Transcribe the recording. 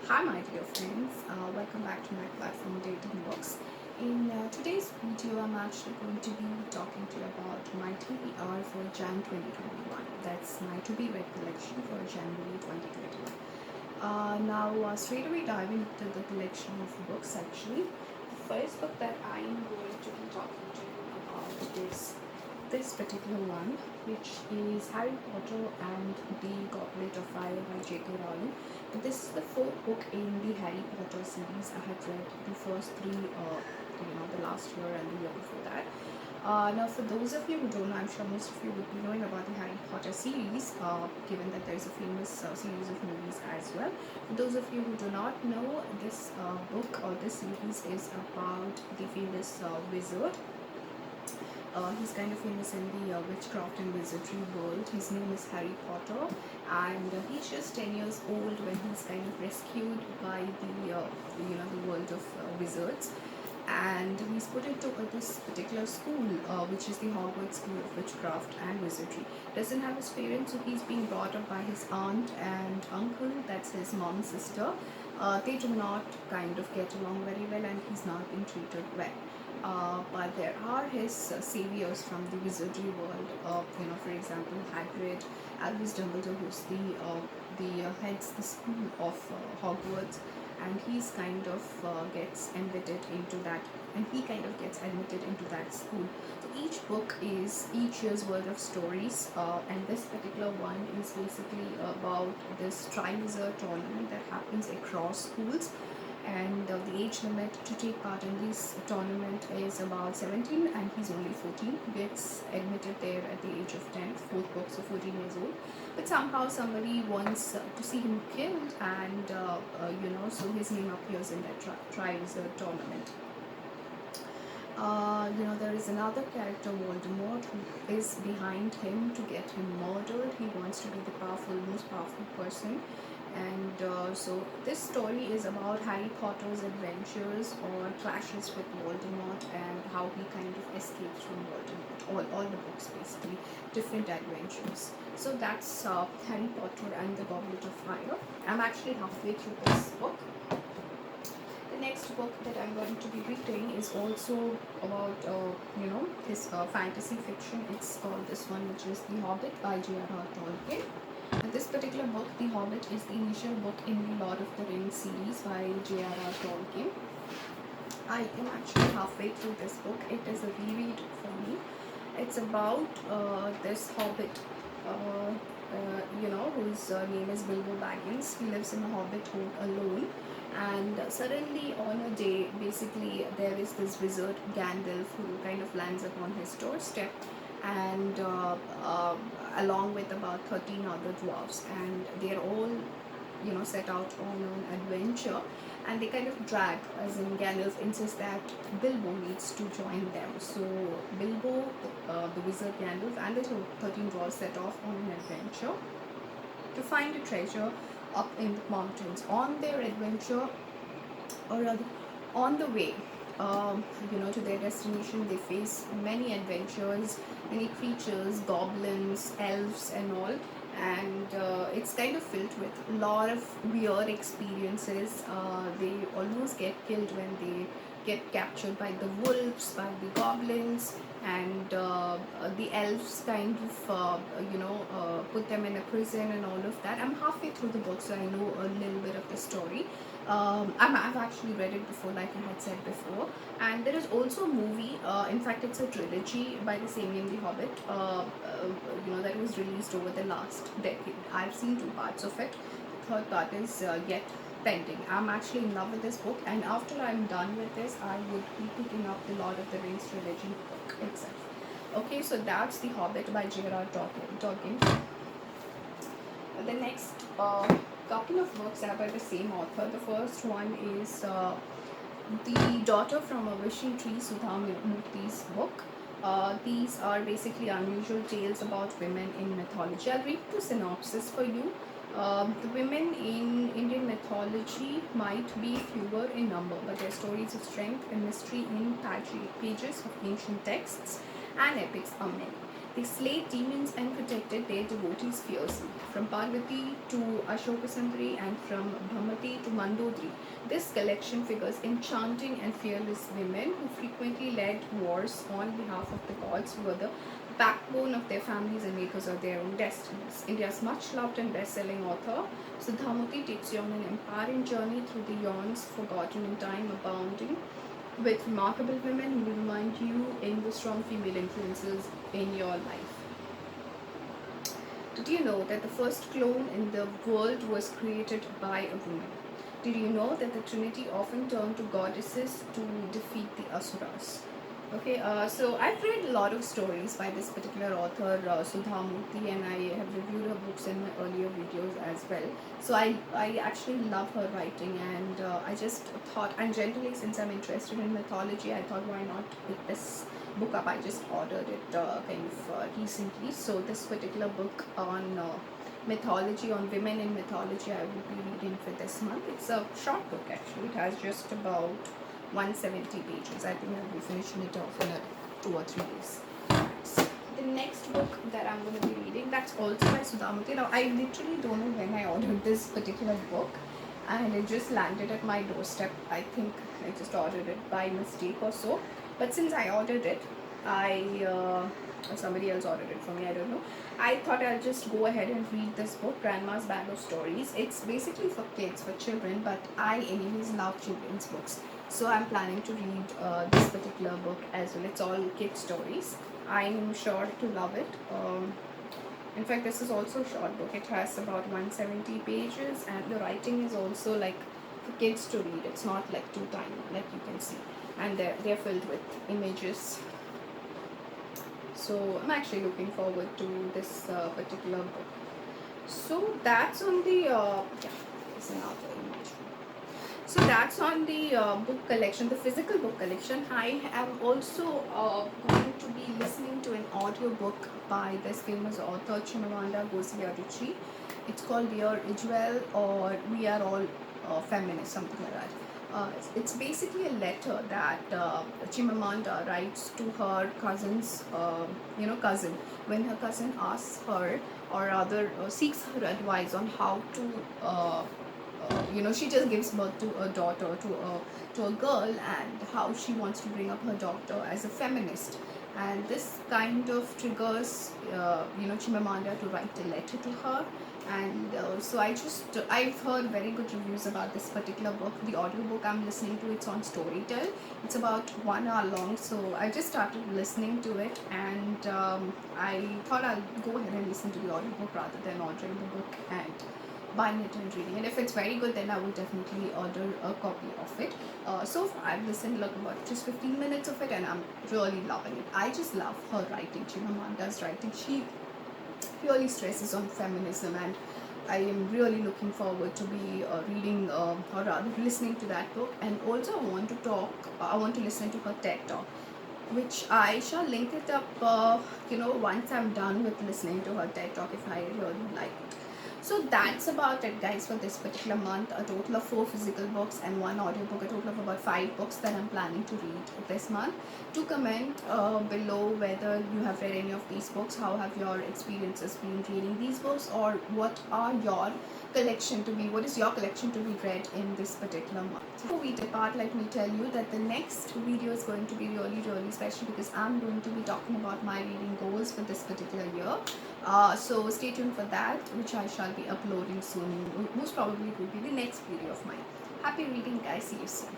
Hi my dear friends, welcome back to my platform Dating Books. In today's video I'm actually going to be talking to you about my TBR for Jan 2021. That's my to be read collection for January 2021. Now straight away diving into the collection of books actually. The first book that I'm going to be talking to you about is this particular one, which is Harry Potter and the Goblet of Fire by J.K. Rowling. This is the fourth book in the Harry Potter series. I had read the first three, the last year and the year before that. Now, for those of you who don't know, I'm sure most of you would be knowing about the Harry Potter series, given that there's a famous series of movies as well. For those of you who do not know, this book or this series is about the famous wizard. He's kind of famous in the witchcraft and wizardry world. His name is Harry Potter, and he's just 10 years old when he's kind of rescued by the world of wizards, and he's put into this particular school, which is the Hogwarts School of Witchcraft and Wizardry. Doesn't have his parents, so he's being brought up by his aunt and uncle. That's his mom's sister. They do not kind of get along very well, and he's not being treated well. But there are his saviors from the wizardry world. For example, Hagrid, Albus Dumbledore, who's the heads the school of Hogwarts, and he's kind of gets admitted into that, and he kind of gets admitted into that school. So each book is each year's worth of stories, and this particular one is basically about this Triwizard tournament that happens across schools, and the age limit to take part in this tournament is about 17, and he's only 14. He gets admitted there at the age of 10, fourth book, so 14 years old. But somehow somebody wants to see him killed, and so his name appears in that Triwizard tournament. There is another character, Voldemort, who is behind him to get him murdered. He wants to be the most powerful person. And so this story is about Harry Potter's adventures or clashes with Voldemort, and how he kind of escapes from Voldemort. All the books basically, different adventures. So that's Harry Potter and the Goblet of Fire. I'm actually halfway through this book. The next book that I'm going to be reading is also about his fantasy fiction. It's called this one, which is The Hobbit by J.R.R. Tolkien. This particular book, The Hobbit, is the initial book in the Lord of the Rings series by J.R.R. Tolkien. I am actually halfway through this book. It is a reread for me. It's about this hobbit, whose name is Bilbo Baggins. He lives in a hobbit hole alone, and suddenly on a day, basically, there is this wizard Gandalf who kind of lands upon his doorstep, and along with about 13 other dwarves, and they're all set out on an adventure, and they kind of drag, as in Gandalf insists that Bilbo needs to join them. So Bilbo, the wizard Gandalf, and the 13 dwarves set off on an adventure to find a treasure up in the mountains. On their adventure, or rather on the way to their destination, they face many adventures, many creatures, goblins, elves and all, and it's kind of filled with a lot of weird experiences. They almost get killed when they get captured by the wolves, by the goblins, and the elves kind of put them in a prison and all of that. I'm halfway through the book, so I know a little bit of the story. I've actually read it before, like I had said before, and there is also a movie. In fact, it's a trilogy by the same name, The Hobbit. That was released over the last decade. I've seen two parts of it. The third part is yet pending. I'm actually in love with this book, and after I'm done with this, I would be picking up the Lord of the Rings trilogy book itself. Okay, so that's The Hobbit by J.R.R. Tolkien. The next couple of books are by the same author. The first one is The Daughter from a Wishing Tree, Sudha Murthy's book. These are basically unusual tales about women in mythology. I'll read the synopsis for you. The women in Indian mythology might be fewer in number, but their stories of strength and mystery in pages of ancient texts and epics are many. They slayed demons and protected their devotees fiercely. From Parvati to Ashokasundari and from Bhamati to Mandodari, this collection figures enchanting and fearless women who frequently led wars on behalf of the gods, who were the backbone of their families and makers of their own destinies. India's much loved and best-selling author Sudhamati takes you on an empowering journey through the eons forgotten in time, abounding with remarkable women who will remind you in the strong female influences in your life. Did you know that the first clone in the world was created by a woman? Did you know that the Trinity often turned to goddesses to defeat the Asuras? Okay, so I've read a lot of stories by this particular author, Sudha Murthy, and I have reviewed her books in my earlier videos as well. So I actually love her writing, and I just thought, and generally since I'm interested in mythology, I thought why not pick this book up. I just ordered it recently. So this particular book on mythology, on women in mythology, I will be reading for this month. It's a short book actually. It has just about 170 pages. I think I'll be finishing it off in 2 or 3 days. So the next book that I'm going to be reading, that's also by Sudhamati. Now I literally don't know when I ordered this particular book, and it just landed at my doorstep. I think I just ordered it by mistake or so. But since I ordered it, or somebody else ordered it for me, I don't know. I thought I'll just go ahead and read this book, Grandma's Bag of Stories. It's basically for kids, for children, but I anyways love children's books. So I'm planning to read this particular book as well. It's all kid stories. I'm sure to love it. In fact, this is also a short book. It has about 170 pages, and the writing is also like for kids to read. It's not like too tiny, like you can see. And they're filled with images. So I'm actually looking forward to this particular book. So that's on the it's another image. So that's on the book collection, the physical book collection. I am also going to be listening to an audio book by this famous author Chimamanda Ngozi Adichie. It's called Dear Ijwel, or We Are All Feminists, something like that. It's basically a letter that Chimamanda writes to her cousin's, cousin, when her cousin asks her, or rather seeks her advice on how to, she just gives birth to a daughter, to a girl, and how she wants to bring up her daughter as a feminist. And this kind of triggers, Chimamanda to write a letter to her. And so I've heard very good reviews about this particular book. The audiobook I'm listening to, it's on Storytel. It's about 1 hour long, so I just started listening to it, and I thought I'll go ahead and listen to the audiobook rather than ordering the book and buying it and reading. And if it's very good, then I will definitely order a copy of it. So far I've listened like about just 15 minutes of it, and I'm really loving it. I just love her writing, Chimamanda's writing. She really stresses on feminism, and I am really looking forward to be reading or rather listening to that book. And also I want to listen to her TED talk, which I shall link it up once I'm done with listening to her TED talk, if I really like it. So that's about it, guys, for this particular month. A total of 4 physical books and 1 audiobook, a total of about 5 books that I'm planning to read this month. Do comment below whether you have read any of these books, how have your experiences been reading these books, or what is your collection to be read in this particular month. Before we depart, let me tell you that the next video is going to be really, really special, because I'm going to be talking about my reading goals for this particular year. So stay tuned for that, which I shall be uploading soon. Most probably it will be the next video of mine. Happy reading, guys. See you soon.